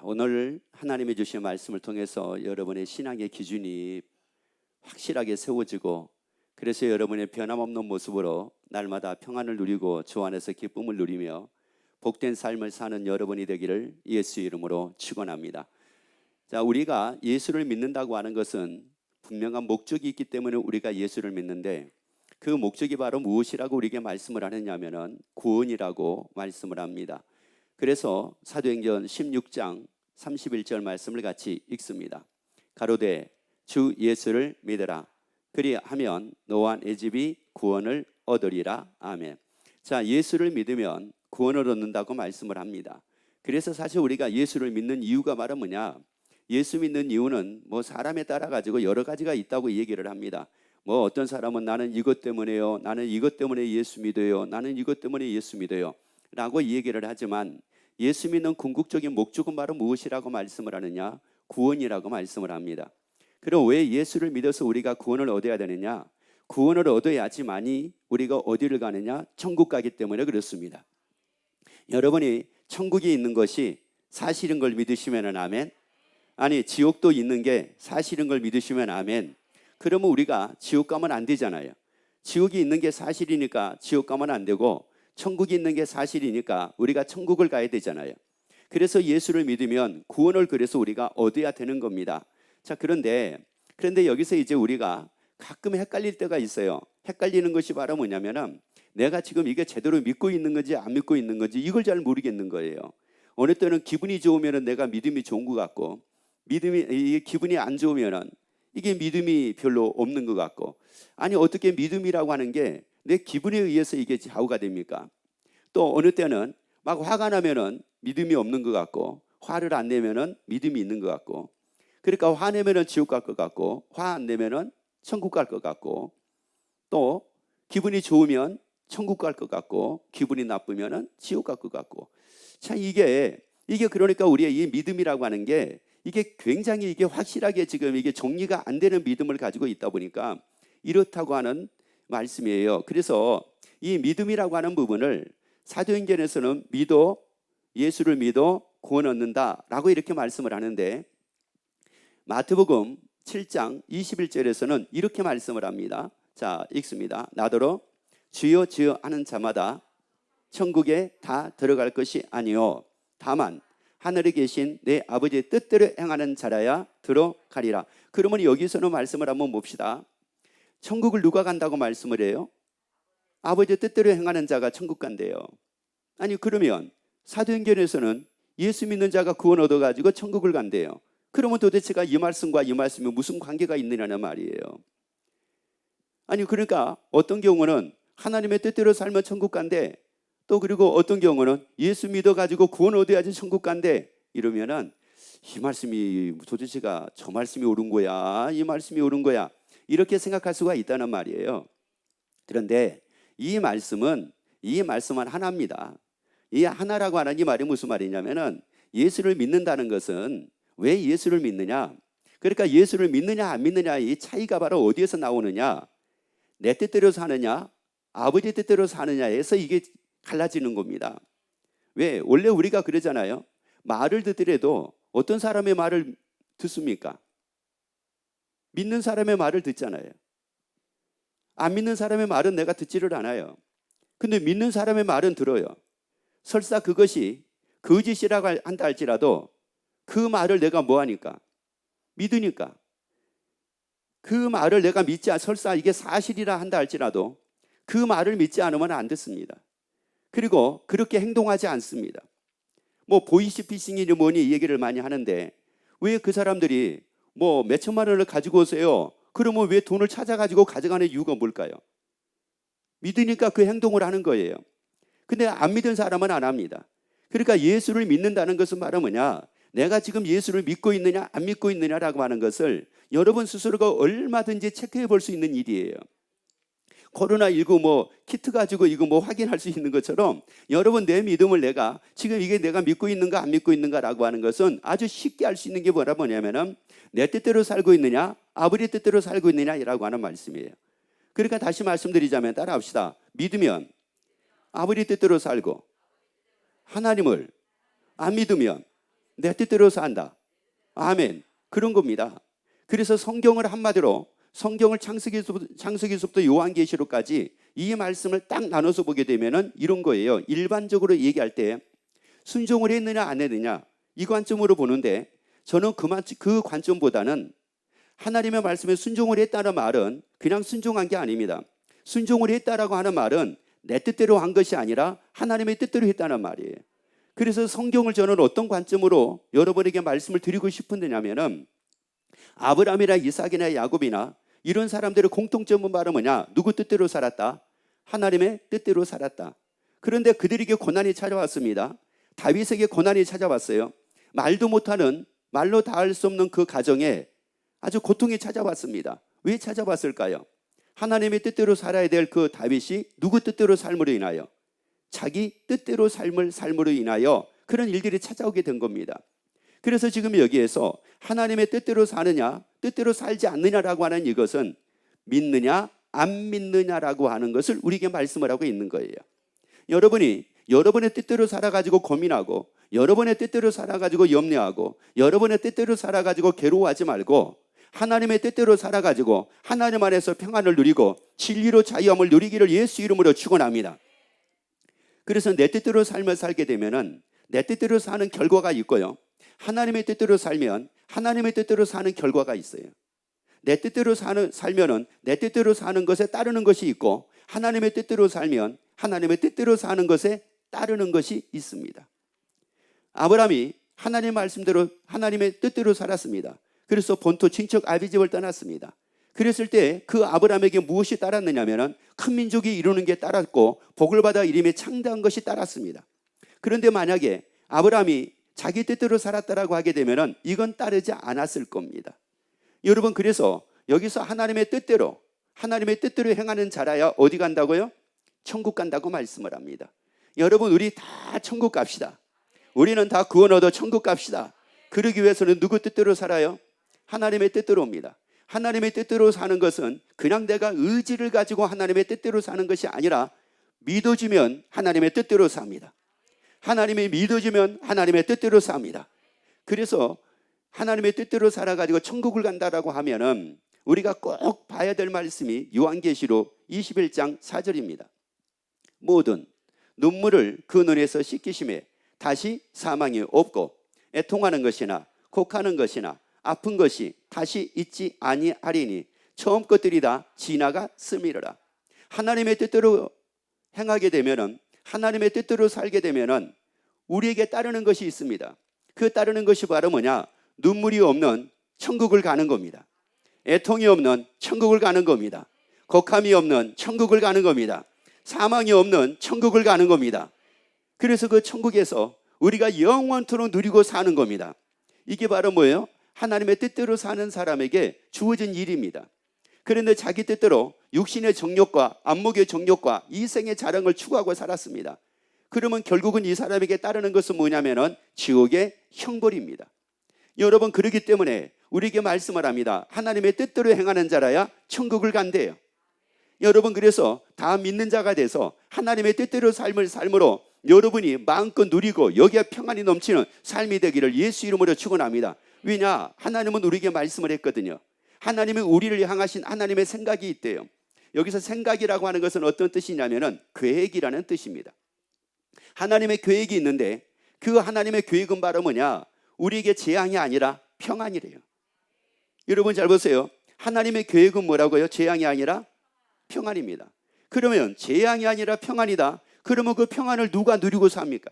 오늘 하나님이 주신 말씀을 통해서 여러분의 신앙의 기준이 확실하게 세워지고, 그래서 여러분의 변함없는 모습으로 날마다 평안을 누리고 주 안에서 기쁨을 누리며 복된 삶을 사는 여러분이 되기를 예수의 이름으로 축원합니다. 자, 우리가 예수를 믿는다고 하는 것은 분명한 목적이 있기 때문에 우리가 예수를 믿는데, 그 목적이 바로 무엇이라고 우리에게 말씀을 하느냐면은 구원이라고 말씀을 합니다. 그래서 사도행전 16장 31절 말씀을 같이 읽습니다. 가로되 주 예수를 믿으라. 그리하면 너와 내 집이 구원을 얻으리라. 아멘. 자, 예수를 믿으면 구원을 얻는다고 말씀을 합니다. 그래서 사실 우리가 예수를 믿는 이유가 바로 뭐냐? 예수 믿는 이유는 뭐 사람에 따라 가지고 여러 가지가 있다고 얘기를 합니다. 뭐 어떤 사람은 나는 이것 때문에요, 나는 이것 때문에 예수 믿어요, 나는 이것 때문에 예수 믿어요 라고 얘기를 하지만, 예수 믿는 궁극적인 목적은 바로 무엇이라고 말씀을 하느냐? 구원이라고 말씀을 합니다. 그럼 왜 예수를 믿어서 우리가 구원을 얻어야 되느냐? 구원을 얻어야지만이 우리가 어디를 가느냐? 천국 가기 때문에 그렇습니다. 여러분이 천국이 있는 것이 사실인 걸 믿으시면 아멘. 아니, 지옥도 있는 게 사실인 걸 믿으시면 아멘. 그러면 우리가 지옥 가면 안 되잖아요. 지옥이 있는 게 사실이니까 지옥 가면 안 되고, 천국이 있는 게 사실이니까 우리가 천국을 가야 되잖아요. 그래서 예수를 믿으면 구원을 그래서 우리가 얻어야 되는 겁니다. 자, 그런데 여기서 이제 우리가 가끔 헷갈릴 때가 있어요. 헷갈리는 것이 바로 뭐냐면은 내가 지금 이게 제대로 믿고 있는 건지 안 믿고 있는 건지 이걸 잘 모르겠는 거예요. 어느 때는 기분이 좋으면은 내가 믿음이 좋은 것 같고, 기분이 안 좋으면은 이게 믿음이 별로 없는 것 같고, 아니 어떻게 믿음이라고 하는 게 내 기분에 의해서 이게 좌우가 됩니까? 또 어느 때는 막 화가 나면은 믿음이 없는 것 같고, 화를 안 내면은 믿음이 있는 것 같고, 그러니까 화내면은 지옥 갈 것 같고, 화 안 내면은 천국 갈 것 같고, 또 기분이 좋으면 천국 갈 것 같고, 기분이 나쁘면은 지옥 갈 것 같고. 참 이게 그러니까 우리의 이 믿음이라고 하는 게 이게 굉장히 이게 확실하게 지금 이게 정리가 안 되는 믿음을 가지고 있다 보니까 이렇다고 하는 말씀이에요. 그래서 이 믿음이라고 하는 부분을 사도행전에서는 예수를 믿어 구원 얻는다라고 이렇게 말씀을 하는데, 마태복음 7장 21절에서는 이렇게 말씀을 합니다. 자, 읽습니다. 나더러 주여 주여 하는 자마다 천국에 다 들어갈 것이 아니요 다만 하늘에 계신 내 아버지의 뜻대로 행하는 자라야 들어가리라. 그러면 여기서는 말씀을 한번 봅시다. 천국을 누가 간다고 말씀을 해요? 아버지의 뜻대로 행하는 자가 천국 간대요. 아니, 그러면 사도행전에서는 예수 믿는 자가 구원 얻어가지고 천국을 간대요. 그러면 도대체가 이 말씀과 이 말씀이 무슨 관계가 있느냐는 말이에요. 아니, 그러니까 어떤 경우는 하나님의 뜻대로 살면 천국 간대, 또 그리고 어떤 경우는 예수 믿어가지고 구원 얻어야지 천국 간대, 이러면은 이 말씀이 도대체가 저 말씀이 옳은 거야, 이 말씀이 옳은 거야, 이렇게 생각할 수가 있다는 말이에요. 그런데 이 말씀은 하나입니다. 이 하나라고 하는 이 말이 무슨 말이냐면은, 예수를 믿는다는 것은 왜 예수를 믿느냐? 그러니까 예수를 믿느냐 안 믿느냐 이 차이가 바로 어디에서 나오느냐? 내 뜻대로 사느냐, 아버지 뜻대로 사느냐에서 이게 갈라지는 겁니다. 왜? 원래 우리가 그러잖아요. 말을 듣더라도 어떤 사람의 말을 듣습니까? 믿는 사람의 말을 듣잖아요. 안 믿는 사람의 말은 내가 듣지를 않아요. 근데 믿는 사람의 말은 들어요. 설사 그것이 거짓이라고 한다 할지라도 그 말을 내가 뭐하니까? 믿으니까. 그 말을 내가 설사 이게 사실이라 한다 할지라도 그 말을 믿지 않으면 안 듣습니다. 그리고 그렇게 행동하지 않습니다. 뭐 보이스피싱이니 뭐니 이 얘기를 많이 하는데, 왜 그 사람들이 뭐 몇천만 원을 가지고 오세요? 그러면 왜 돈을 찾아가지고 가져가는 이유가 뭘까요? 믿으니까 그 행동을 하는 거예요. 근데 안 믿은 사람은 안 합니다. 그러니까 예수를 믿는다는 것은 바로 뭐냐? 내가 지금 예수를 믿고 있느냐 안 믿고 있느냐라고 하는 것을 여러분 스스로가 얼마든지 체크해 볼 수 있는 일이에요. 코로나19 뭐 키트 가지고 이거 뭐 확인할 수 있는 것처럼 여러분 내 믿음을 내가 지금 이게 내가 믿고 있는가 안 믿고 있는가라고 하는 것은 아주 쉽게 알 수 있는 게 뭐냐면은 내 뜻대로 살고 있느냐 아버지 뜻대로 살고 있느냐라고 하는 말씀이에요. 그러니까 다시 말씀드리자면 따라합시다. 믿으면 아버지 뜻대로 살고, 하나님을 안 믿으면 내 뜻대로 산다. 아멘. 그런 겁니다. 그래서 성경을 한마디로 성경을 창세기서부터 요한계시록까지 이 말씀을 딱 나눠서 보게 되면은 이런 거예요. 일반적으로 얘기할 때 순종을 했느냐 안 했느냐 이 관점으로 보는데, 저는 그 관점보다는 하나님의 말씀에 순종을 했다는 말은 그냥 순종한 게 아닙니다. 순종을 했다라고 하는 말은 내 뜻대로 한 것이 아니라 하나님의 뜻대로 했다는 말이에요. 그래서 성경을 저는 어떤 관점으로 여러분에게 말씀을 드리고 싶은데냐면은, 아브라함이나 이삭이나 야곱이나 이런 사람들의 공통점은 바로 뭐냐? 누구 뜻대로 살았다? 하나님의 뜻대로 살았다. 그런데 그들에게 고난이 찾아왔습니다. 다윗에게 고난이 찾아왔어요. 말도 못하는, 말로 다 할 수 없는 그 가정에 아주 고통이 찾아왔습니다. 왜 찾아왔을까요? 하나님의 뜻대로 살아야 될 그 다윗이 누구 뜻대로 삶으로 인하여, 자기 뜻대로 삶으로 인하여 그런 일들이 찾아오게 된 겁니다. 그래서 지금 여기에서 하나님의 뜻대로 사느냐 뜻대로 살지 않느냐라고 하는 이것은 믿느냐 안 믿느냐라고 하는 것을 우리에게 말씀을 하고 있는 거예요. 여러분이 여러분의 뜻대로 살아가지고 고민하고, 여러분의 뜻대로 살아가지고 염려하고, 여러분의 뜻대로 살아가지고 괴로워하지 말고 하나님의 뜻대로 살아가지고 하나님 안에서 평안을 누리고 진리로 자유함을 누리기를 예수 이름으로 축원합니다. 그래서 내 뜻대로 삶을 살게 되면은 내 뜻대로 사는 결과가 있고요, 하나님의 뜻대로 살면 하나님의 뜻대로 사는 결과가 있어요. 내 뜻대로 살면은 내 뜻대로 사는 것에 따르는 것이 있고, 하나님의 뜻대로 살면 하나님의 뜻대로 사는 것에 따르는 것이 있습니다. 아브라함이 하나님의 말씀대로 하나님의 뜻대로 살았습니다. 그래서 본토 친척 아비집을 떠났습니다. 그랬을 때 그 아브라함에게 무엇이 따랐느냐면 큰 민족이 이루는 게 따랐고 복을 받아 이름이 창대한 것이 따랐습니다. 그런데 만약에 아브라함이 자기 뜻대로 살았다라고 하게 되면 이건 따르지 않았을 겁니다. 여러분, 그래서 여기서 하나님의 뜻대로 행하는 자라야 어디 간다고요? 천국 간다고 말씀을 합니다. 여러분, 우리 다 천국 갑시다. 우리는 다 구원 얻어 천국 갑시다. 그러기 위해서는 누구 뜻대로 살아요? 하나님의 뜻대로 옵니다. 하나님의 뜻대로 사는 것은 그냥 내가 의지를 가지고 하나님의 뜻대로 사는 것이 아니라 믿어지면 하나님의 뜻대로 삽니다. 하나님이 믿어지면 하나님의 뜻대로 삽니다. 그래서 하나님의 뜻대로 살아가지고 천국을 간다라고 하면은 우리가 꼭 봐야 될 말씀이 요한계시록 21장 4절입니다. 모든 눈물을 그 눈에서 씻기심에 다시 사망이 없고 애통하는 것이나 곡하는 것이나 아픈 것이 다시 있지 아니하리니 처음 것들이 다 지나갔음이로라. 하나님의 뜻대로 행하게 되면은, 하나님의 뜻대로 살게 되면은 우리에게 따르는 것이 있습니다. 그 따르는 것이 바로 뭐냐? 눈물이 없는 천국을 가는 겁니다. 애통이 없는 천국을 가는 겁니다. 곡함이 없는 천국을 가는 겁니다. 사망이 없는 천국을 가는 겁니다. 그래서 그 천국에서 우리가 영원토록 누리고 사는 겁니다. 이게 바로 뭐예요? 하나님의 뜻대로 사는 사람에게 주어진 일입니다. 그런데 자기 뜻대로 육신의 정욕과 안목의 정욕과 이생의 자랑을 추구하고 살았습니다. 그러면 결국은 이 사람에게 따르는 것은 뭐냐면은 지옥의 형벌입니다. 여러분, 그렇기 때문에 우리에게 말씀을 합니다. 하나님의 뜻대로 행하는 자라야 천국을 간대요. 여러분, 그래서 다 믿는 자가 돼서 하나님의 뜻대로 삶으로 여러분이 마음껏 누리고 여기에 평안이 넘치는 삶이 되기를 예수 이름으로 축원합니다. 왜냐? 하나님은 우리에게 말씀을 했거든요. 하나님은 우리를 향하신 하나님의 생각이 있대요. 여기서 생각이라고 하는 것은 어떤 뜻이냐면은 계획이라는 뜻입니다. 하나님의 계획이 있는데 그 하나님의 계획은 바로 뭐냐? 우리에게 재앙이 아니라 평안이래요. 여러분 잘 보세요. 하나님의 계획은 뭐라고요? 재앙이 아니라 평안입니다. 그러면 재앙이 아니라 평안이다. 그러면 그 평안을 누가 누리고 삽니까?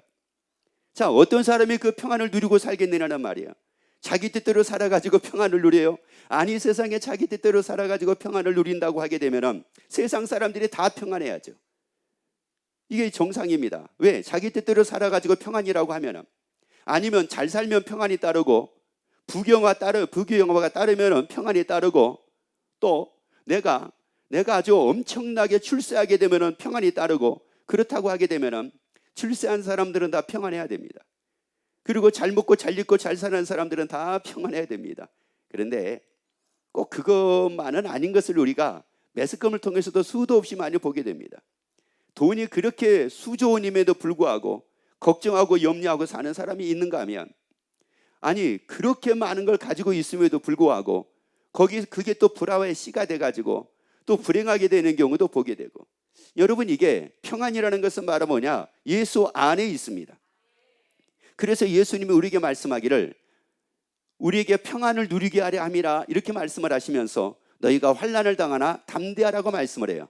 자, 어떤 사람이 그 평안을 누리고 살겠느냐는 말이에요. 자기 뜻대로 살아가지고 평안을 누려요? 아니, 세상에 자기 뜻대로 살아가지고 평안을 누린다고 하게 되면 세상 사람들이 다 평안해야죠. 이게 정상입니다. 왜? 자기 뜻대로 살아가지고 평안이라고 하면, 아니면 잘 살면 평안이 따르고 부귀영화가 따르면 평안이 따르고, 또 내가 아주 엄청나게 출세하게 되면 평안이 따르고, 그렇다고 하게 되면 출세한 사람들은 다 평안해야 됩니다. 그리고 잘 먹고 잘 입고 잘 사는 사람들은 다 평안해야 됩니다. 그런데 꼭 그것만은 아닌 것을 우리가 매스컴을 통해서도 수도 없이 많이 보게 됩니다. 돈이 그렇게 수조원임에도 불구하고 걱정하고 염려하고 사는 사람이 있는가 하면, 아니 그렇게 많은 걸 가지고 있음에도 불구하고 그게 또 불화의 씨가 돼가지고 또 불행하게 되는 경우도 보게 되고, 여러분 이게 평안이라는 것은 말은 뭐냐? 예수 안에 있습니다. 그래서 예수님이 우리에게 말씀하기를 우리에게 평안을 누리게 하려 함이라 이렇게 말씀을 하시면서 너희가 환난을 당하나 담대하라고 말씀을 해요.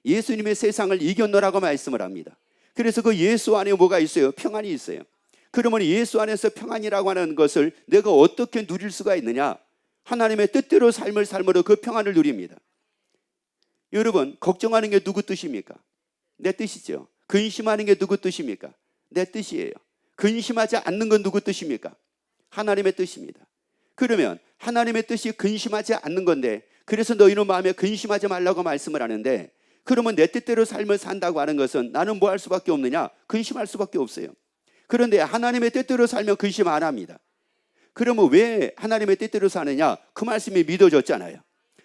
예수님의 세상을 이겼노라고 말씀을 합니다. 그래서 그 예수 안에 뭐가 있어요? 평안이 있어요. 그러면 예수 안에서 평안이라고 하는 것을 내가 어떻게 누릴 수가 있느냐? 하나님의 뜻대로 삶을 삶으로 그 평안을 누립니다. 여러분 걱정하는 게 누구 뜻입니까? 내 뜻이죠. 근심하는 게 누구 뜻입니까? 내 뜻이에요. 근심하지 않는 건 누구 뜻입니까? 하나님의 뜻입니다. 그러면 하나님의 뜻이 근심하지 않는 건데, 그래서 너희는 마음에 근심하지 말라고 말씀을 하는데, 그러면 내 뜻대로 삶을 산다고 하는 것은 나는 뭐 할 수밖에 없느냐? 근심할 수밖에 없어요. 그런데 하나님의 뜻대로 살면 근심 안 합니다. 그러면 왜 하나님의 뜻대로 사느냐? 그 말씀이 믿어졌잖아요.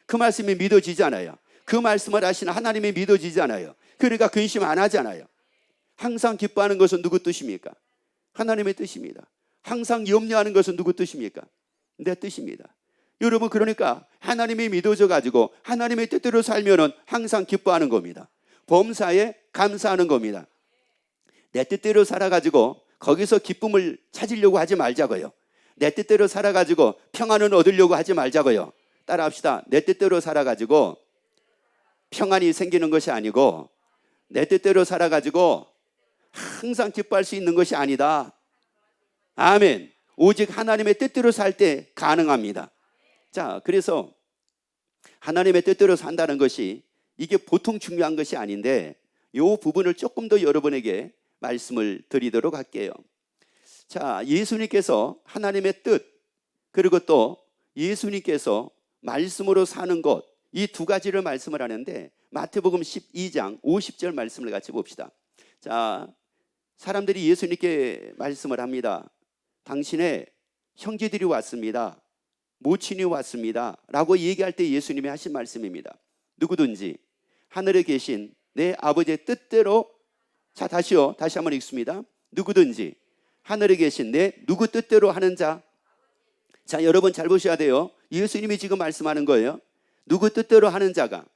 그 말씀이 믿어지잖아요. 그 말씀을 하시는 하나님이 믿어지잖아요. 그러니까 근심 안 하잖아요. 항상 기뻐하는 것은 누구 뜻입니까? 하나님의 뜻입니다. 항상 염려하는 것은 누구 뜻입니까? 내 뜻입니다. 여러분 그러니까 하나님이 믿어져 가지고 하나님의 뜻대로 살면은 항상 기뻐하는 겁니다. 범사에 감사하는 겁니다. 내 뜻대로 살아가지고 거기서 기쁨을 찾으려고 하지 말자고요. 내 뜻대로 살아가지고 평안을 얻으려고 하지 말자고요. 따라합시다. 내 뜻대로 살아가지고 평안이 생기는 것이 아니고, 내 뜻대로 살아가지고 항상 기뻐할 수 있는 것이 아니다. 아멘. 오직 하나님의 뜻대로 살 때 가능합니다. 자, 그래서 하나님의 뜻대로 산다는 것이 이게 보통 중요한 것이 아닌데, 이 부분을 조금 더 여러분에게 말씀을 드리도록 할게요. 자, 예수님께서 하나님의 뜻, 그리고 또 예수님께서 말씀으로 사는 것, 이 두 가지를 말씀을 하는데, 마태복음 12장 50절 말씀을 같이 봅시다. 자, 사람들이 예수님께 말씀을 합니다. 당신의 형제들이 왔습니다. 모친이 왔습니다. 라고 얘기할 때 예수님이 하신 말씀입니다. 누구든지 하늘에 계신 내 아버지의 뜻대로, 자 다시 한번 읽습니다. 누구든지 하늘에 계신 내 누구 뜻대로 하는 자. 자, 여러분 잘 보셔야 돼요. 예수님이 지금 말씀하는 거예요. 누구 뜻대로 하는 자가,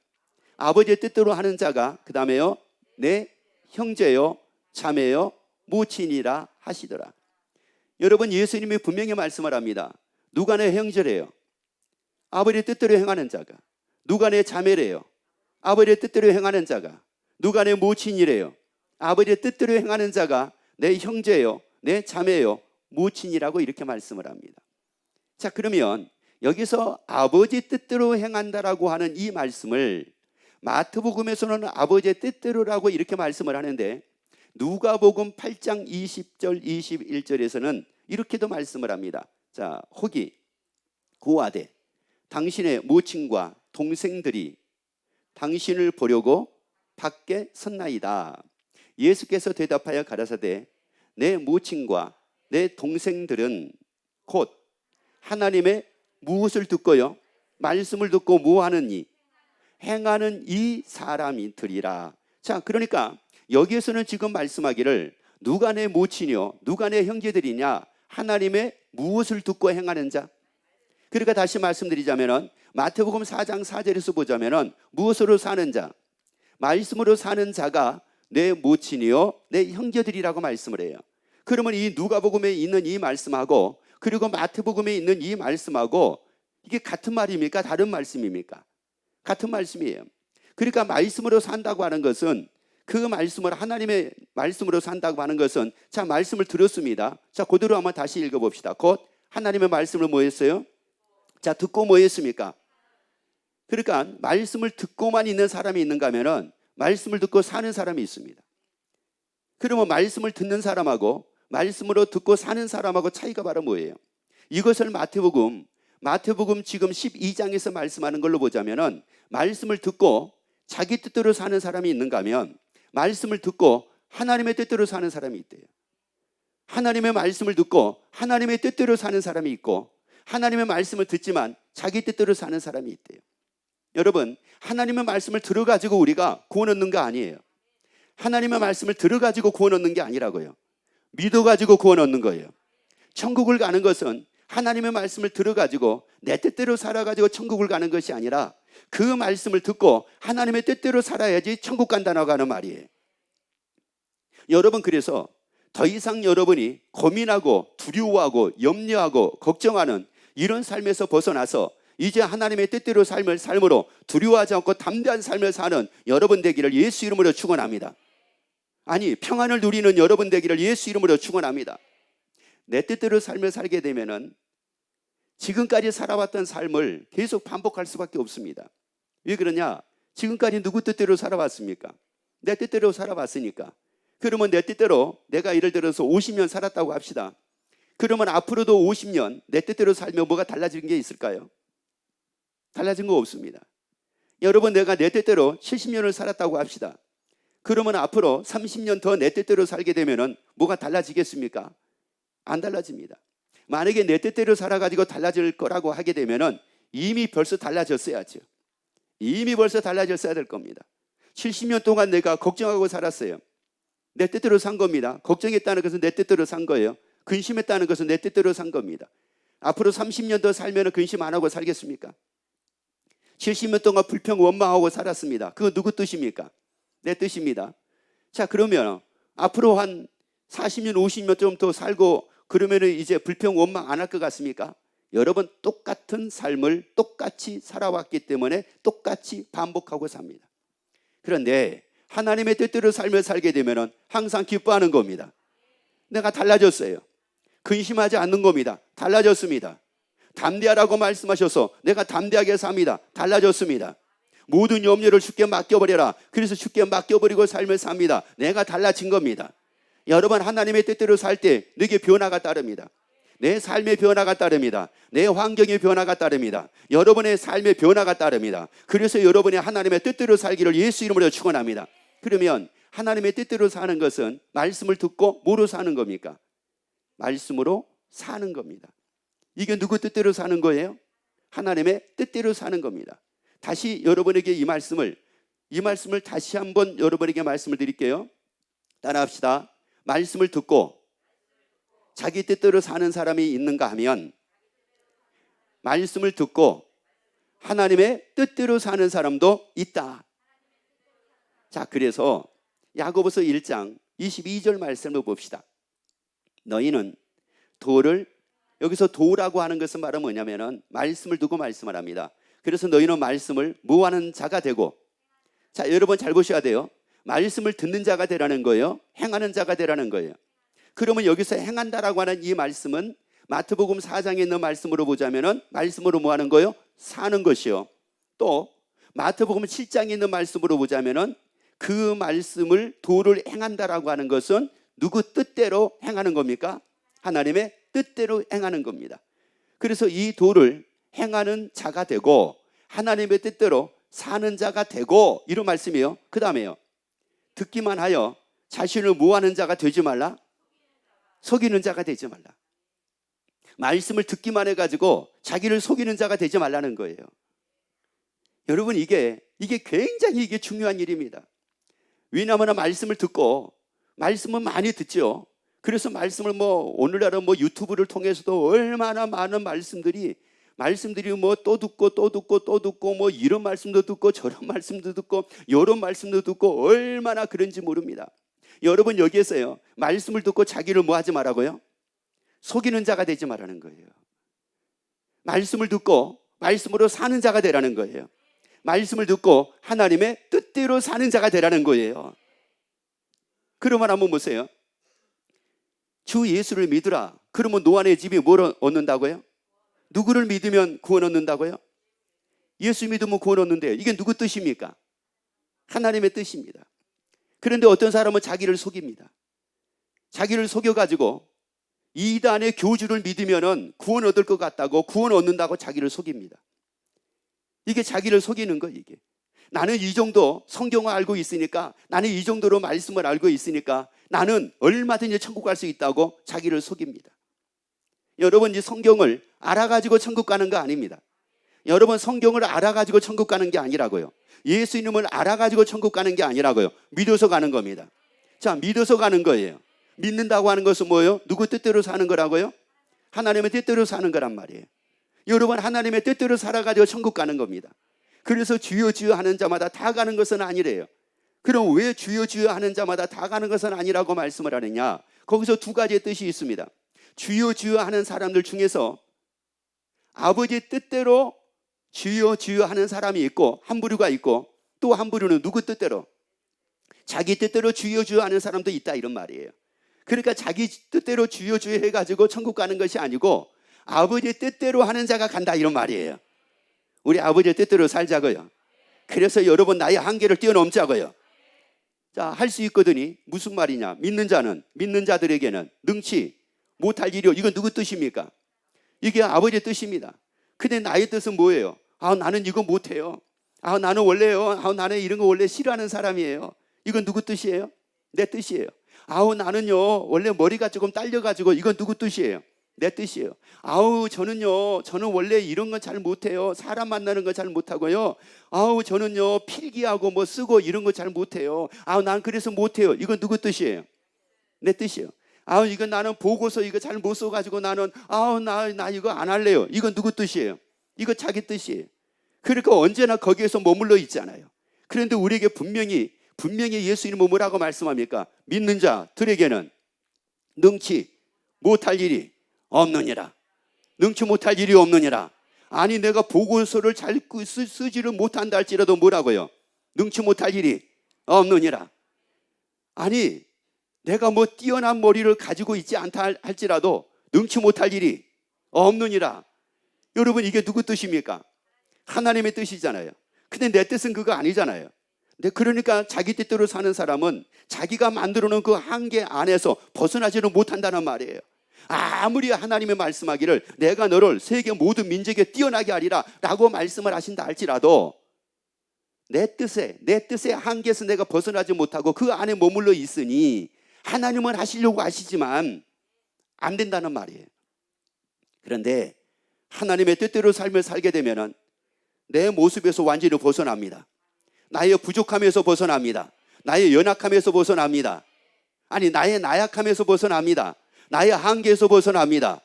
아버지의 뜻대로 하는 자가, 그 다음에요 내 형제요 자매요 모친이라 하시더라. 여러분 예수님이 분명히 말씀을 합니다. 누가 내 형제래요? 아버지의 뜻대로 행하는 자가. 누가 내 자매래요? 아버지의 뜻대로 행하는 자가. 누가 내 모친이래요? 아버지의 뜻대로 행하는 자가 내 형제요 내 자매요 모친이라고 이렇게 말씀을 합니다. 자, 그러면 여기서 아버지 뜻대로 행한다라고 하는 이 말씀을 마태복음에서는 아버지의 뜻대로라고 이렇게 말씀을 하는데, 누가복음 8장 20절 21절에서는 이렇게도 말씀을 합니다. 자, 혹이 고하되 당신의 모친과 동생들이 당신을 보려고 밖에 섰나이다. 예수께서 대답하여 가라사대 내 모친과 내 동생들은 곧 하나님의 무엇을 듣고요? 말씀을 듣고 뭐 하느니? 행하는 이 사람이들이라. 자, 그러니까 여기에서는 지금 말씀하기를 누가 내 모친이요 누가 내 형제들이냐? 하나님의 무엇을 듣고 행하는 자. 그러니까 다시 말씀드리자면은 마태복음 4장 4절에서 보자면은 무엇으로 사는 자? 말씀으로 사는 자가 내 모친이요 내 형제들이라고 말씀을 해요. 그러면 이 누가복음에 있는 이 말씀하고 그리고 마태복음에 있는 이 말씀하고 이게 같은 말입니까? 다른 말씀입니까? 같은 말씀이에요. 그러니까 말씀으로 산다고 하는 것은, 그 말씀을 하나님의 말씀으로 산다고 하는 것은, 자, 말씀을 들었습니다. 자, 그대로 한번 다시 읽어봅시다. 곧 하나님의 말씀을 뭐 했어요? 자, 듣고 뭐 했습니까? 그러니까 말씀을 듣고만 있는 사람이 있는가 하면은 말씀을 듣고 사는 사람이 있습니다. 그러면 말씀을 듣는 사람하고 말씀으로 듣고 사는 사람하고 차이가 바로 뭐예요? 이것을 마태복음 지금 12장에서 말씀하는 걸로 보자면은, 말씀을 듣고 자기 뜻대로 사는 사람이 있는가 하면 말씀을 듣고 하나님의 뜻대로 사는 사람이 있대요. 하나님의 말씀을 듣고 하나님의 뜻대로 사는 사람이 있고, 하나님의 말씀을 듣지만 자기 뜻대로 사는 사람이 있대요. 여러분, 하나님의 말씀을 들어가지고 우리가 구원 얻는 거 아니에요. 하나님의 말씀을 들어가지고 구원 얻는 게 아니라고요. 믿어가지고 구원 얻는 거예요. 천국을 가는 것은 하나님의 말씀을 들어가지고 내 뜻대로 살아가지고 천국을 가는 것이 아니라 그 말씀을 듣고 하나님의 뜻대로 살아야지 천국 간다고 하는 말이에요. 여러분, 그래서 더 이상 여러분이 고민하고 두려워하고 염려하고 걱정하는 이런 삶에서 벗어나서 이제 하나님의 뜻대로 삶을 삶으로 두려워하지 않고 담대한 삶을 사는 여러분 되기를 예수 이름으로 축원합니다. 아니, 평안을 누리는 여러분 되기를 예수 이름으로 축원합니다. 내 뜻대로 삶을 살게 되면은 지금까지 살아왔던 삶을 계속 반복할 수밖에 없습니다. 왜 그러냐? 지금까지 누구 뜻대로 살아왔습니까? 내 뜻대로 살아왔으니까. 그러면 내 뜻대로 내가 예를 들어서 50년 살았다고 합시다. 그러면 앞으로도 50년 내 뜻대로 살면 뭐가 달라진 게 있을까요? 달라진 거 없습니다. 여러분, 내가 내 뜻대로 70년을 살았다고 합시다. 그러면 앞으로 30년 더 내 뜻대로 살게 되면 뭐가 달라지겠습니까? 안 달라집니다. 만약에 내 뜻대로 살아가지고 달라질 거라고 하게 되면 이미 벌써 달라졌어야죠. 이미 벌써 달라졌어야 될 겁니다. 70년 동안 내가 걱정하고 살았어요. 내 뜻대로 산 겁니다. 걱정했다는 것은 내 뜻대로 산 거예요. 근심했다는 것은 내 뜻대로 산 겁니다. 앞으로 30년 더 살면 근심 안 하고 살겠습니까? 70년 동안 불평 원망하고 살았습니다. 그거 누구 뜻입니까? 내 뜻입니다. 자, 그러면 앞으로 한 40년, 50년 좀 더 살고 그러면 이제 불평 원망 안 할 것 같습니까? 여러분, 똑같은 삶을 똑같이 살아왔기 때문에 똑같이 반복하고 삽니다. 그런데 하나님의 뜻대로 삶을 살게 되면 항상 기뻐하는 겁니다. 내가 달라졌어요. 근심하지 않는 겁니다. 달라졌습니다. 담대하라고 말씀하셔서 내가 담대하게 삽니다. 달라졌습니다. 모든 염려를 주께 맡겨버려라. 그래서 주께 맡겨버리고 삶을 삽니다. 내가 달라진 겁니다. 여러분, 하나님의 뜻대로 살 때 내게 변화가 따릅니다. 내 삶의 변화가 따릅니다. 내 환경의 변화가 따릅니다. 여러분의 삶의 변화가 따릅니다. 그래서 여러분이 하나님의 뜻대로 살기를 예수 이름으로 축원합니다. 그러면 하나님의 뜻대로 사는 것은 말씀을 듣고 뭐로 사는 겁니까? 말씀으로 사는 겁니다. 이게 누구 뜻대로 사는 거예요? 하나님의 뜻대로 사는 겁니다. 다시 여러분에게 이 말씀을 다시 한번 여러분에게 말씀을 드릴게요. 따라합시다. 말씀을 듣고 자기 뜻대로 사는 사람이 있는가 하면 말씀을 듣고 하나님의 뜻대로 사는 사람도 있다. 자, 그래서 야고보서 1장 22절 말씀을 봅시다. 너희는 도를, 여기서 도라고 하는 것은 말은 뭐냐면은 말씀을 두고 말씀을 합니다. 그래서 너희는 말씀을 무하는 자가 되고, 자, 여러분 잘 보셔야 돼요. 말씀을 듣는 자가 되라는 거예요? 행하는 자가 되라는 거예요? 그러면 여기서 행한다라고 하는 이 말씀은 마태복음 4장에 있는 말씀으로 보자면은 말씀으로 뭐 하는 거예요? 사는 것이요. 또 마태복음 7장에 있는 말씀으로 보자면은 그 말씀을 도를 행한다라고 하는 것은 누구 뜻대로 행하는 겁니까? 하나님의 뜻대로 행하는 겁니다. 그래서 이 도를 행하는 자가 되고 하나님의 뜻대로 사는 자가 되고, 이런 말씀이에요. 그 다음에요, 듣기만 하여 자신을 모하는 자가 되지 말라. 속이는 자가 되지 말라. 말씀을 듣기만 해가지고 자기를 속이는 자가 되지 말라는 거예요. 여러분, 이게 굉장히 중요한 일입니다. 왜냐하면 말씀을 듣고, 말씀은 많이 듣죠. 그래서 말씀을 오늘날은 유튜브를 통해서도 얼마나 많은 말씀들이 또 듣고 이런 말씀도 듣고 저런 말씀도 듣고 이런 말씀도 듣고 얼마나 그런지 모릅니다. 여러분, 여기에서요, 말씀을 듣고 자기를 뭐 하지 말라고요? 속이는 자가 되지 말라는 거예요. 말씀을 듣고 말씀으로 사는 자가 되라는 거예요. 말씀을 듣고 하나님의 뜻대로 사는 자가 되라는 거예요. 그러면 한번 보세요. 주 예수를 믿으라. 그러면 노아의 집이 뭘 얻는다고요? 누구를 믿으면 구원 얻는다고요? 예수 믿으면 구원 얻는데요. 이게 누구 뜻입니까? 하나님의 뜻입니다. 그런데 어떤 사람은 자기를 속입니다. 자기를 속여가지고 이단의 교주를 믿으면 구원 얻을 것 같다고, 구원 얻는다고 자기를 속입니다. 이게 자기를 속이는 거예요. 이게 나는 이 정도 성경을 알고 있으니까, 나는 이 정도로 말씀을 알고 있으니까 나는 얼마든지 천국 갈 수 있다고 자기를 속입니다. 여러분, 이 성경을 알아가지고 천국 가는 거 아닙니다. 여러분, 성경을 알아가지고 천국 가는 게 아니라고요. 예수님을 알아가지고 천국 가는 게 아니라고요. 믿어서 가는 겁니다. 자, 믿어서 가는 거예요. 믿는다고 하는 것은 뭐예요? 누구 뜻대로 사는 거라고요? 하나님의 뜻대로 사는 거란 말이에요. 여러분, 하나님의 뜻대로 살아가지고 천국 가는 겁니다. 그래서 주여 주여 하는 자마다 다 가는 것은 아니래요. 그럼 왜 주여 주여 하는 자마다 다 가는 것은 아니라고 말씀을 하느냐? 거기서 두 가지의 뜻이 있습니다. 주여 주여 하는 사람들 중에서 아버지의 뜻대로 주여 주여 하는 사람이 있고, 한 부류가 있고, 또 한 부류는 누구 뜻대로? 자기 뜻대로 주여 주여 하는 사람도 있다, 이런 말이에요. 그러니까 자기 뜻대로 주여 주여 해가지고 천국 가는 것이 아니고 아버지의 뜻대로 하는 자가 간다, 이런 말이에요. 우리 아버지의 뜻대로 살자고요. 그래서 여러분, 나의 한계를 뛰어넘자고요. 자, 할 수 있거든요. 무슨 말이냐? 믿는 자들에게는 능치 못할 일이요. 이건 누구 뜻입니까? 이게 아버지의 뜻입니다. 근데 나의 뜻은 뭐예요? 나는 이거 못해요. 나는 원래요. 나는 이런 거 원래 싫어하는 사람이에요. 이건 누구 뜻이에요? 내 뜻이에요. 나는요, 원래 머리가 조금 딸려가지고, 이건 누구 뜻이에요? 내 뜻이에요. 저는 원래 이런 건 잘 못해요. 사람 만나는 거 잘 못하고요. 저는요, 필기하고 뭐 쓰고 이런 거 잘 못해요. 난 그래서 못해요. 이건 누구 뜻이에요? 내 뜻이에요. 이건 나는 보고서 이거 잘 못 써가지고 나는, 나 이거 안 할래요. 이건 누구 뜻이에요? 이거 자기 뜻이에요. 그러니까 언제나 거기에서 머물러 있잖아요. 그런데 우리에게 분명히 예수님은 뭐라고 말씀합니까? 믿는 자들에게는 능치 못할 일이 없느니라. 능치 못할 일이 없느니라. 아니, 내가 보고서를 잘 쓰지를 못한다 할지라도 뭐라고요? 능치 못할 일이 없느니라. 아니, 내가 뭐 뛰어난 머리를 가지고 있지 않다 할지라도 능치 못할 일이 없느니라. 여러분, 이게 누구 뜻입니까? 하나님의 뜻이잖아요. 근데 내 뜻은 그거 아니잖아요. 그러니까 자기 뜻대로 사는 사람은 자기가 만들어 놓은 그 한계 안에서 벗어나지는 못한다는 말이에요. 아무리 하나님의 말씀하기를 내가 너를 세계 모든 민족에 뛰어나게 하리라 라고 말씀을 하신다 할지라도 내 뜻의 한계에서 내가 벗어나지 못하고 그 안에 머물러 있으니 하나님은 하시려고 하시지만 안 된다는 말이에요. 그런데 하나님의 뜻대로 삶을 살게 되면은 내 모습에서 완전히 벗어납니다. 나의 부족함에서 벗어납니다. 나의 연약함에서 벗어납니다. 아니, 나의 나약함에서 벗어납니다. 나의 한계에서 벗어납니다.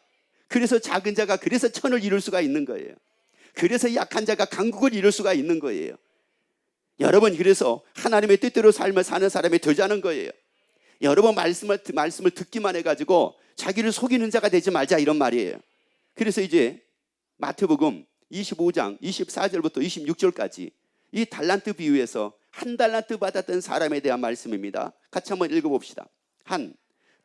그래서 작은 자가 그래서 천을 이룰 수가 있는 거예요. 그래서 약한 자가 강국을 이룰 수가 있는 거예요. 여러분, 그래서 하나님의 뜻대로 삶을 사는 사람이 되자는 거예요. 여러분, 말씀을 듣기만 해가지고 자기를 속이는 자가 되지 말자, 이런 말이에요. 그래서 이제 마태복음 25장 24절부터 26절까지 이 달란트 비유에서 한 달란트 받았던 사람에 대한 말씀입니다. 같이 한번 읽어봅시다. 한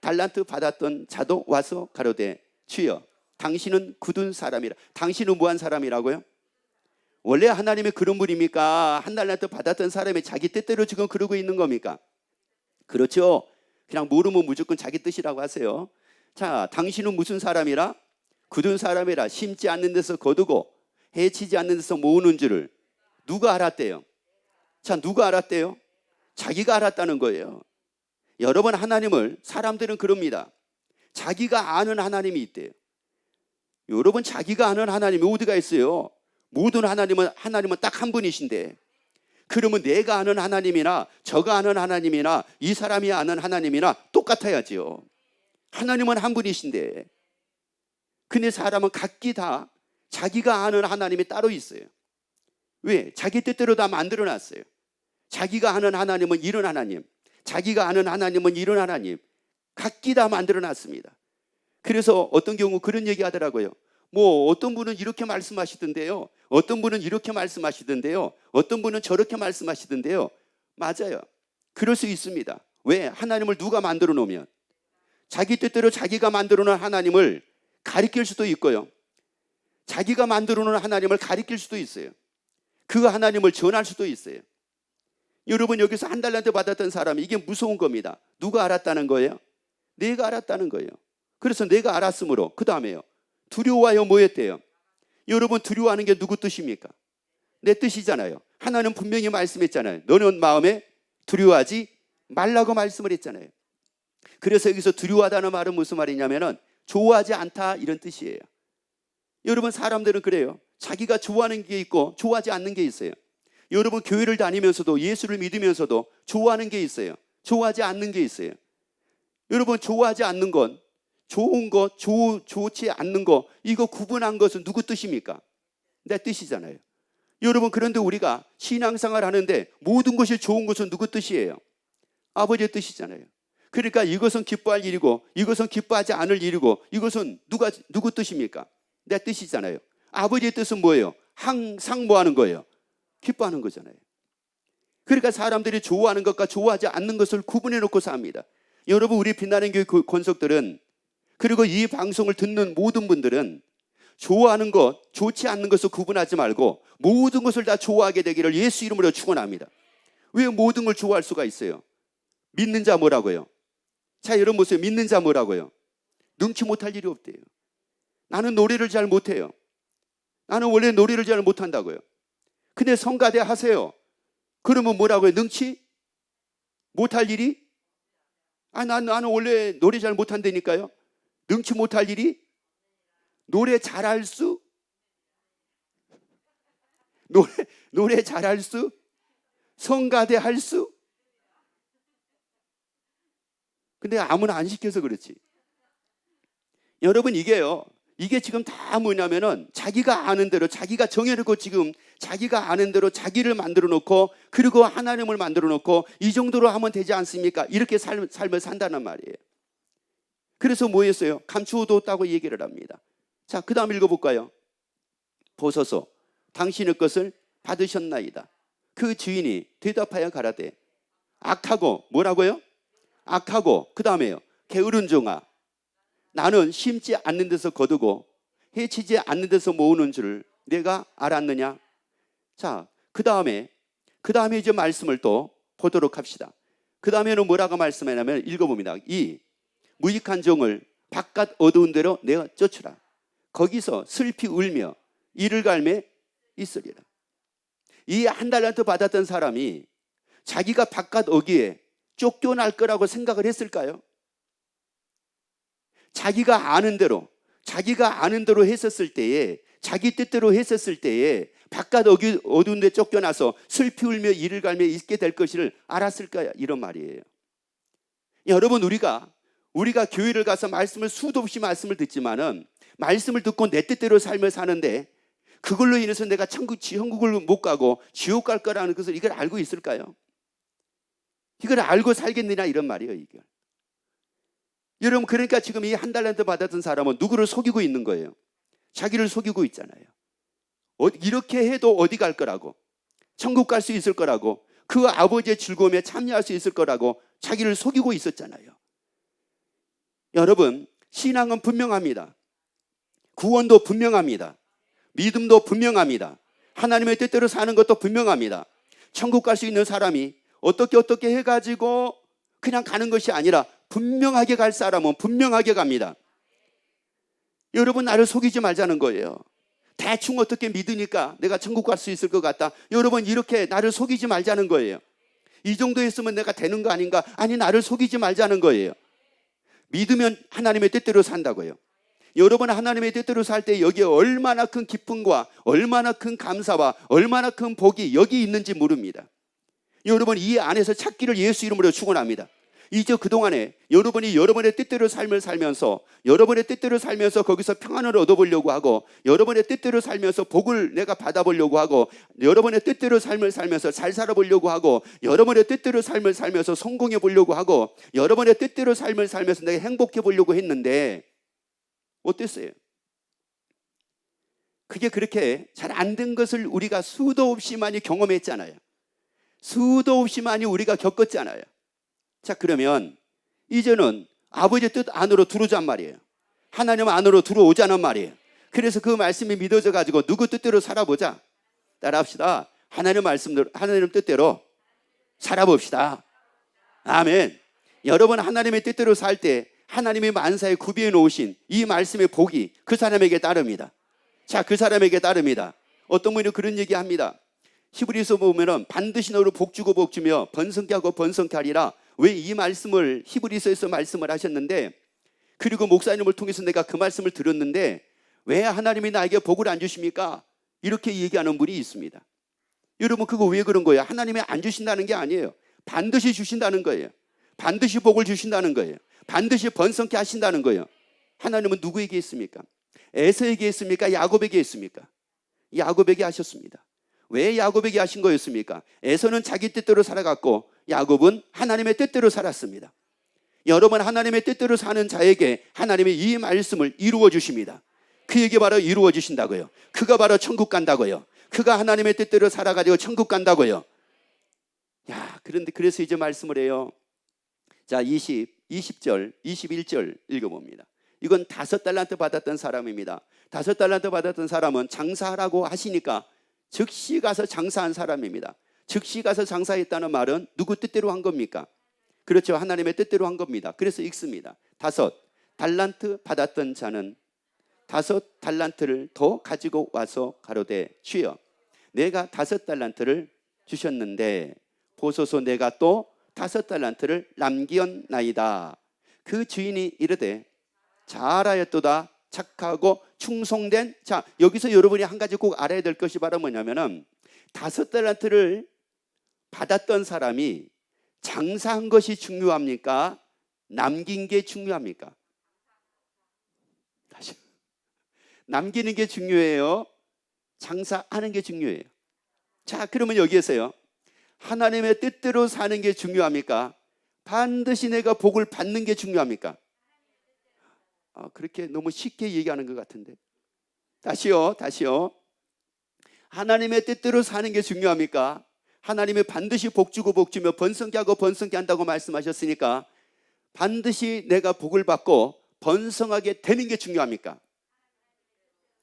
달란트 받았던 자도 와서 가로되 주여 당신은 굳은 사람이라. 당신은 뭐한 사람이라고요? 원래 하나님의 그런 분입니까? 한 달란트 받았던 사람이 자기 뜻대로 지금 그러고 있는 겁니까? 그렇죠. 그냥 모르면 무조건 자기 뜻이라고 하세요. 자, 당신은 무슨 사람이라? 굳은 사람이라. 심지 않는 데서 거두고 해치지 않는 데서 모으는 줄을 누가 알았대요? 자, 누가 알았대요? 자기가 알았다는 거예요. 여러분, 하나님을 사람들은 그럽니다. 자기가 아는 하나님이 있대요. 여러분, 자기가 아는 하나님이 어디가 있어요? 모든 하나님은 딱 한 분이신데, 그러면 내가 아는 하나님이나 저가 아는 하나님이나 이 사람이 아는 하나님이나 똑같아야지요. 하나님은 한 분이신데, 근데 사람은 각기 다 자기가 아는 하나님이 따로 있어요. 왜? 자기 뜻대로 다 만들어놨어요. 자기가 아는 하나님은 이런 하나님, 자기가 아는 하나님은 이런 하나님, 각기 다 만들어놨습니다. 그래서 어떤 경우 그런 얘기 하더라고요. 뭐 어떤 분은 이렇게 말씀하시던데요, 어떤 분은 이렇게 말씀하시던데요, 어떤 분은 저렇게 말씀하시던데요. 맞아요. 그럴 수 있습니다. 왜? 하나님을 누가 만들어 놓으면 자기 뜻대로 자기가 만들어 놓은 하나님을 가리킬 수도 있고요, 자기가 만들어 놓은 하나님을 가리킬 수도 있어요. 그 하나님을 전할 수도 있어요. 여러분, 여기서 한 달란트 받았던 사람이 이게 무서운 겁니다. 누가 알았다는 거예요? 내가 알았다는 거예요. 그래서 내가 알았으므로 그 다음에요, 두려워하여 뭐 했대요? 여러분, 두려워하는 게 누구 뜻입니까? 내 뜻이잖아요. 하나님 분명히 말씀했잖아요. 너는 마음에 두려워하지 말라고 말씀을 했잖아요. 그래서 여기서 두려워하다는 말은 무슨 말이냐면은 좋아하지 않다, 이런 뜻이에요. 여러분, 사람들은 그래요. 자기가 좋아하는 게 있고 좋아하지 않는 게 있어요. 여러분, 교회를 다니면서도 예수를 믿으면서도 좋아하는 게 있어요, 좋아하지 않는 게 있어요. 여러분, 좋아하지 않는 건 좋은 것, 좋지 않는 것, 이거 구분한 것은 누구 뜻입니까? 내 뜻이잖아요. 여러분, 그런데 우리가 신앙생활 하는데 모든 것이 좋은 것은 누구 뜻이에요? 아버지의 뜻이잖아요. 그러니까 이것은 기뻐할 일이고 이것은 기뻐하지 않을 일이고 이것은 누구 뜻입니까? 내 뜻이잖아요. 아버지의 뜻은 뭐예요? 항상 뭐 하는 거예요? 기뻐하는 거잖아요. 그러니까 사람들이 좋아하는 것과 좋아하지 않는 것을 구분해 놓고 삽니다. 여러분, 우리 빛나는 교회 권속들은, 그리고 이 방송을 듣는 모든 분들은 좋아하는 것, 좋지 않는 것을 구분하지 말고 모든 것을 다 좋아하게 되기를 예수 이름으로 축원합니다. 왜 모든 걸 좋아할 수가 있어요? 믿는 자 뭐라고요? 자, 여러분 보세요. 믿는 자 뭐라고요? 능치 못할 일이 없대요. 나는 노래를 잘 못해요. 나는 원래 노래를 잘 못한다고요. 근데 성가대 하세요. 그러면 뭐라고요? 능치 못할 일이? 나는 원래 노래 잘 못한다니까요. 능치 못할 일이? 노래 잘할 수? 노래 잘할 수? 성가대 할 수? 근데 아무나 안 시켜서 그렇지. 여러분, 이게 지금 다 뭐냐면은 자기가 아는 대로, 자기가 정해놓고 지금 자기가 아는 대로 자기를 만들어 놓고, 그리고 하나님을 만들어 놓고 이 정도로 하면 되지 않습니까? 이렇게 삶을 산다는 말이에요. 그래서 뭐 했어요? 감추어뒀다고 얘기를 합니다. 자, 그 다음 읽어볼까요? 보소서, 당신의 것을 받으셨나이다. 그 주인이 대답하여 가라되, 악하고 뭐라고요? 악하고 그 다음에요, 게으른 종아, 나는 심지 않는 데서 거두고 해치지 않는 데서 모으는 줄 내가 알았느냐? 자, 그 다음에 이제 말씀을 또 보도록 합시다. 그 다음에는 뭐라고 말씀하냐면, 읽어봅니다. 이 무익한 종을 바깥 어두운 데로 내어 쫓으라. 거기서 슬피 울며 이를 갈매 있으리라. 이 한 달란트 받았던 사람이 자기가 바깥 어귀에 쫓겨날 거라고 생각을 했을까요? 자기가 아는 대로 했었을 때에, 자기 뜻대로 했었을 때에 바깥 어두운 데 쫓겨나서 슬피 울며 이를 갈며 있게 될 것을 알았을까요? 이런 말이에요. 여러분, 우리가 교회를 가서 수도 없이 말씀을 듣지만은, 말씀을 듣고 내 뜻대로 삶을 사는데 그걸로 인해서 내가 천국을 못 가고 지옥 갈 거라는 것을 이걸 알고 있을까요? 이걸 알고 살겠느냐, 이런 말이에요, 이게. 여러분, 그러니까 지금 이 한 달란트 받았던 사람은 누구를 속이고 있는 거예요? 자기를 속이고 있잖아요. 이렇게 해도 어디 갈 거라고, 천국 갈 수 있을 거라고, 그 아버지의 즐거움에 참여할 수 있을 거라고 자기를 속이고 있었잖아요. 여러분, 신앙은 분명합니다. 구원도 분명합니다. 믿음도 분명합니다. 하나님의 뜻대로 사는 것도 분명합니다. 천국 갈 수 있는 사람이 어떻게 해가지고 그냥 가는 것이 아니라 분명하게 갈 사람은 분명하게 갑니다. 여러분, 나를 속이지 말자는 거예요. 대충 어떻게 믿으니까 내가 천국 갈 수 있을 것 같다. 여러분, 이렇게 나를 속이지 말자는 거예요. 이 정도 했으면 내가 되는 거 아닌가? 아니, 나를 속이지 말자는 거예요. 믿으면 하나님의 뜻대로 산다고요. 여러분, 하나님의 뜻대로 살 때 여기에 얼마나 큰 기쁨과 얼마나 큰 감사와 얼마나 큰 복이 여기 있는지 모릅니다. 여러분, 이 안에서 찾기를 예수 이름으로 축원합니다. 이제 그동안에 여러분이 여러분의 뜻대로 삶을 살면서, 여러분의 뜻대로 살면서 거기서 평안을 얻어보려고 하고, 여러분의 뜻대로 살면서 복을 내가 받아보려고 하고, 여러분의 뜻대로 삶을 살면서 잘 살아보려고 하고, 여러분의 뜻대로 삶을 살면서 성공해 보려고 하고, 여러분의 뜻대로 삶을 살면서 내가 행복해 보려고 했는데 어땠어요? 그게 그렇게 잘 안 된 것을 우리가 수도 없이 많이 경험했잖아요. 수도 없이 많이 우리가 겪었잖아요. 자, 그러면 이제는 아버지의 뜻 안으로 들어오자는 말이에요. 하나님 안으로 들어오자는 말이에요. 그래서 그 말씀이 믿어져 가지고 누구 뜻대로 살아보자. 따라합시다. 하나님 뜻대로 살아봅시다. 아멘. 여러분, 하나님의 뜻대로 살 때 하나님의 만사에 구비해 놓으신 이 말씀의 복이 그 사람에게 따릅니다. 자, 그 사람에게 따릅니다. 어떤 분이 그런 얘기합니다. 히브리서 보면은 반드시 너로 복주고 복주며 번성케 하고 번성케 하리라. 왜 이 말씀을 히브리서에서 말씀을 하셨는데, 그리고 목사님을 통해서 내가 그 말씀을 들었는데 왜 하나님이 나에게 복을 안 주십니까? 이렇게 얘기하는 분이 있습니다. 여러분, 그거 왜 그런 거예요? 하나님이 안 주신다는 게 아니에요. 반드시 주신다는 거예요. 반드시 복을 주신다는 거예요. 반드시 번성케 하신다는 거예요. 하나님은 누구에게 했습니까? 에서에게 했습니까? 야곱에게 했습니까? 야곱에게 하셨습니다. 왜 야곱에게 하신 거였습니까? 에서는 자기 뜻대로 살아갔고 야곱은 하나님의 뜻대로 살았습니다. 여러분, 하나님의 뜻대로 사는 자에게 하나님이 이 말씀을 이루어 주십니다. 그에게 바로 이루어 주신다고요. 그가 바로 천국 간다고요. 그가 하나님의 뜻대로 살아가지고 천국 간다고요. 그런데 그래서 이제 말씀을 해요. 자, 20절, 21절 읽어봅니다. 이건 5달란트 받았던 사람입니다. 5달란트 받았던 사람은 장사하라고 하시니까 즉시 가서 장사한 사람입니다. 즉시 가서 장사했다는 말은 누구 뜻대로 한 겁니까? 그렇죠. 하나님의 뜻대로 한 겁니다. 그래서 읽습니다. 5달란트 받았던 자는 5달란트를 더 가지고 와서 가로되 주여 내가 5달란트를 주셨는데 보소서 내가 또 5달란트를 남기었나이다. 그 주인이 이르되 잘하였도다 착하고 충성된. 자, 여기서 여러분이 한 가지 꼭 알아야 될 것이 바로 뭐냐면은 5달란트를 받았던 사람이 장사한 것이 중요합니까? 남긴 게 중요합니까? 다시 남기는 게 중요해요? 장사하는 게 중요해요? 자, 그러면 여기에서요, 하나님의 뜻대로 사는 게 중요합니까? 반드시 내가 복을 받는 게 중요합니까? 그렇게 너무 쉽게 얘기하는 것 같은데. 다시요. 하나님의 뜻대로 사는 게 중요합니까? 하나님이 반드시 복 주고 복 주며 번성케 하고 번성케 한다고 말씀하셨으니까 반드시 내가 복을 받고 번성하게 되는 게 중요합니까?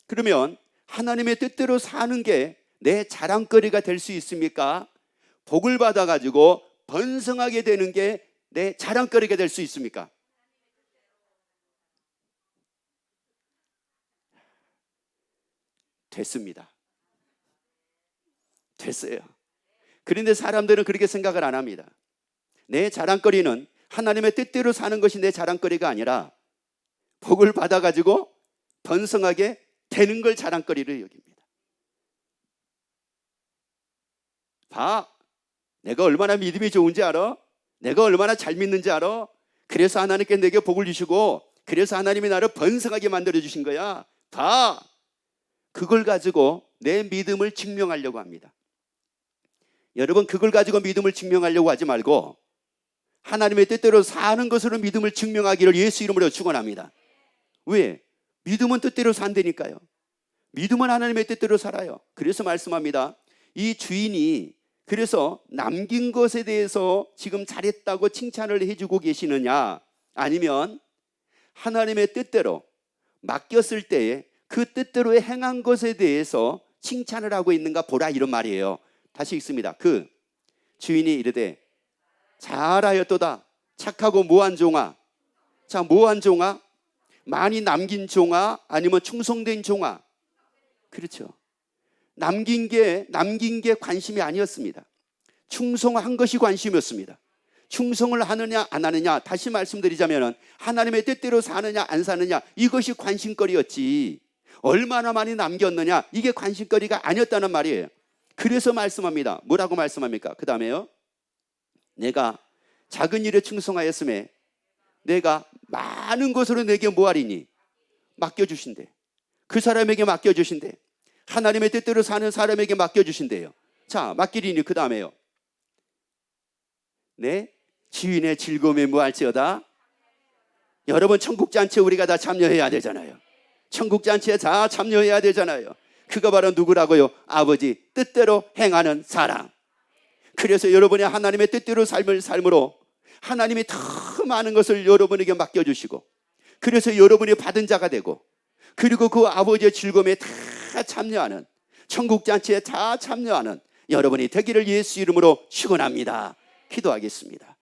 그러면 하나님의 뜻대로 사는 게 내 자랑거리가 될 수 있습니까? 복을 받아가지고 번성하게 되는 게 내 자랑거리가 될 수 있습니까? 됐습니다. 됐어요. 그런데 사람들은 그렇게 생각을 안 합니다. 내 자랑거리는 하나님의 뜻대로 사는 것이 내 자랑거리가 아니라 복을 받아가지고 번성하게 되는 걸 자랑거리로 여깁니다. 봐, 내가 얼마나 믿음이 좋은지 알아? 내가 얼마나 잘 믿는지 알아? 그래서 하나님께 내게 복을 주시고 그래서 하나님이 나를 번성하게 만들어 주신 거야. 봐, 그걸 가지고 내 믿음을 증명하려고 합니다. 여러분, 그걸 가지고 믿음을 증명하려고 하지 말고 하나님의 뜻대로 사는 것으로 믿음을 증명하기를 예수 이름으로 축원합니다. 왜? 믿음은 뜻대로 산다니까요. 믿음은 하나님의 뜻대로 살아요. 그래서 말씀합니다. 이 주인이 그래서 남긴 것에 대해서 지금 잘했다고 칭찬을 해주고 계시느냐, 아니면 하나님의 뜻대로 맡겼을 때에 그 뜻대로 행한 것에 대해서 칭찬을 하고 있는가 보라, 이런 말이에요. 다시 읽습니다. 그 주인이 이르되 잘하였도다 착하고 모한 종아. 자, 모한 종아? 많이 남긴 종아? 아니면 충성된 종아? 그렇죠. 남긴 게 관심이 아니었습니다. 충성한 것이 관심이었습니다. 충성을 하느냐 안 하느냐, 다시 말씀드리자면 하나님의 뜻대로 사느냐 안 사느냐, 이것이 관심거리였지 얼마나 많이 남겼느냐, 이게 관심거리가 아니었다는 말이에요. 그래서 말씀합니다. 뭐라고 말씀합니까? 그 다음에요, 내가 작은 일에 충성하였음에 내가 많은 것으로 내게 뭐하리니? 맡겨주신대. 그 사람에게 맡겨주신대. 하나님의 뜻대로 사는 사람에게 맡겨주신대요. 자, 맡기리니 그 다음에요, 내 주인의 즐거움에 무할지어다. 여러분, 천국잔치에 우리가 다 참여해야 되잖아요. 천국잔치에 다 참여해야 되잖아요. 그가 바로 누구라고요? 아버지 뜻대로 행하는 사람. 그래서 여러분이 하나님의 뜻대로 삶으로 하나님이 더 많은 것을 여러분에게 맡겨주시고, 그래서 여러분이 받은 자가 되고, 그리고 그 아버지의 즐거움에 다 참여하는, 천국잔치에 다 참여하는 여러분이 되기를 예수 이름으로 축원합니다. 기도하겠습니다.